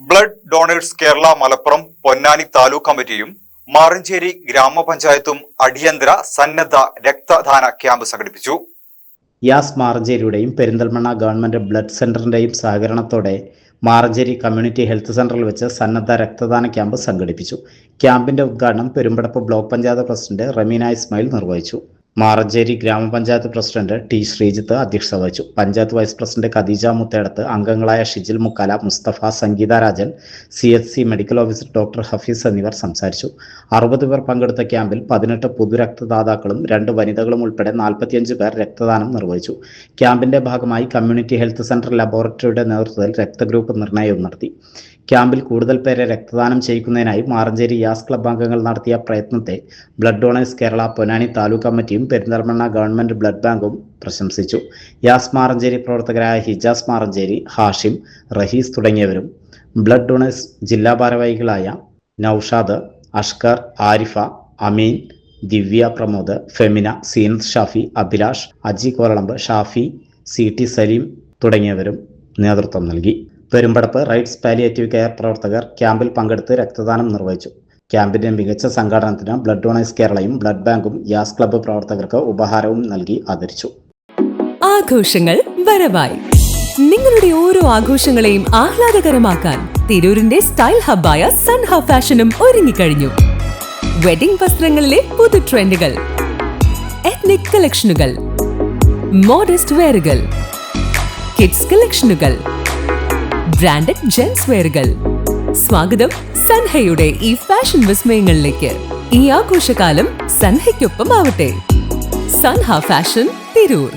Blood donors Kerala Malappuram Ponnani taluk കമ്മിറ്റിയും മാറഞ്ചേരി ഗ്രാമപഞ്ചായത്തും അടിയന്തര സന്നദ്ധ രക്തദാന ക്യാമ്പ് സംഘടിപ്പിച്ചു. യാസ് മാറഞ്ചേരിയുടെയും പെരിന്തൽമണ്ണ ഗവൺമെന്റ് ബ്ലഡ് സെന്ററിന്റെയും സഹകരണത്തോടെ മാറഞ്ചേരി കമ്മ്യൂണിറ്റി ഹെൽത്ത് സെന്ററിൽ വെച്ച് സന്നദ്ധ രക്തദാന ക്യാമ്പ് സംഘടിപ്പിച്ചു. ക്യാമ്പിന്റെ ഉദ്ഘാടനം പെരുമ്പടപ്പ് ബ്ലോക്ക് പഞ്ചായത്ത് പ്രസിഡന്റ് റമീന ഇസ്മായിൽ നിർവഹിച്ചു. മാറഞ്ചേരി ഗ്രാമപഞ്ചായത്ത് പ്രസിഡന്റ് ടി ശ്രീജിത്ത് അധ്യക്ഷത വഹിച്ചു. പഞ്ചായത്ത് വൈസ് പ്രസിഡന്റ് ഖദീജ മുത്തേടത്ത്, അംഗങ്ങളായ Shijil Mukkala, Musthafa, Sangeetha Rajan, CHC medical officer doctor Hafeez എന്നിവർ സംസാരിച്ചു. 60 പേർ പങ്കെടുത്ത ക്യാമ്പിൽ 18 പുതുരക്തദാതാക്കളും 2 വനിതകളും ഉൾപ്പെടെ 45 പേർ രക്തദാനം നിർവഹിച്ചു. ക്യാമ്പിന്റെ ഭാഗമായി കമ്മ്യൂണിറ്റി ഹെൽത്ത് സെന്റർ ലബോറട്ടറിയുടെ നേതൃത്വത്തിൽ രക്തഗ്രൂപ്പ് നിർണയവും നടത്തി. ക്യാമ്പിൽ കൂടുതൽ പേരെ രക്തദാനം ചെയ്യിക്കുന്നതിനായി മാറഞ്ചേരി യാസ് ക്ലബ് അംഗങ്ങൾ നടത്തിയ പ്രയത്നത്തെ ബ്ലഡ് ഡോണേഴ്സ് കേരള പൊന്നാനി താലൂക്ക് കമ്മിറ്റിയും പെരിന്തൽമണ്ണ ഗവൺമെന്റ് ബ്ലഡ് ബാങ്കും പ്രശംസിച്ചു. യാസ് മാറഞ്ചേരി പ്രവർത്തകരായ ഹിജാസ് മാറഞ്ചേരി, ഹാഷിം, റഹീസ് തുടങ്ങിയവരും ബ്ലഡ് ഡോണേഴ്സ് ജില്ലാ ഭാരവാഹികളായ നൌഷാദ്, അഷ്കർ, ആരിഫ, അമീൻ, ദിവ്യ പ്രമോദ്, ഫെമിന, സീനത്ത് ഷാഫി, അഭിലാഷ്, അജി കോരളമ്പ്, ഷാഫി, CT സലീം തുടങ്ങിയവരും നേതൃത്വം നൽകി. പെരുമ്പടപ്പ് റൈറ്റ്സ് പാലിയേറ്റീവ് കെയർ പ്രവർത്തകർ ക്യാമ്പിൽ പങ്കെടുത്ത് രക്തദാനം നിർവഹിച്ചു. ക്യാമ്പിന്റെ മികച്ച സംഘാടനത്തിന് ബ്ലഡ് ഡോണേഴ്സ് കേരളയും ബ്ലഡ് ബാങ്കും യാസ് ക്ലബ്ബ് പ്രവർത്തകർക്ക് ഉപഹാരവും നൽകി ആദരിച്ചു. ആഘോഷങ്ങൾ വരവായി. നിങ്ങളുടെ ഓരോ ആഘോഷങ്ങളെയും ആഹ്ലാദകരമാക്കാൻ തിരൂരിന്റെ സ്റ്റൈൽ ഹബ്ബായ സൻഹ ഫാഷനും ഒരുങ്ങിക്കഴിഞ്ഞു. വെഡിംഗ് വസ്ത്രങ്ങളിലെ പുതു ട്രെൻഡുകൾ, എത്നിക് കളക്ഷനുകൾ, മോഡസ്റ്റ് വെയറുകൾ, കിഡ്സ് കളക്ഷനുകൾ, ബ്രാൻഡഡ് ജെൻസ് വെയറുകൾ. സ്വാഗതം സൻഹയുടെ ഈ ഫാഷൻ വിസ്മയങ്ങളിലേക്ക്. ഈ ആഘോഷകാലം സൻഹയ്ക്കൊപ്പം ആവട്ടെ. സൻഹ ഫാഷൻ, തിരൂർ.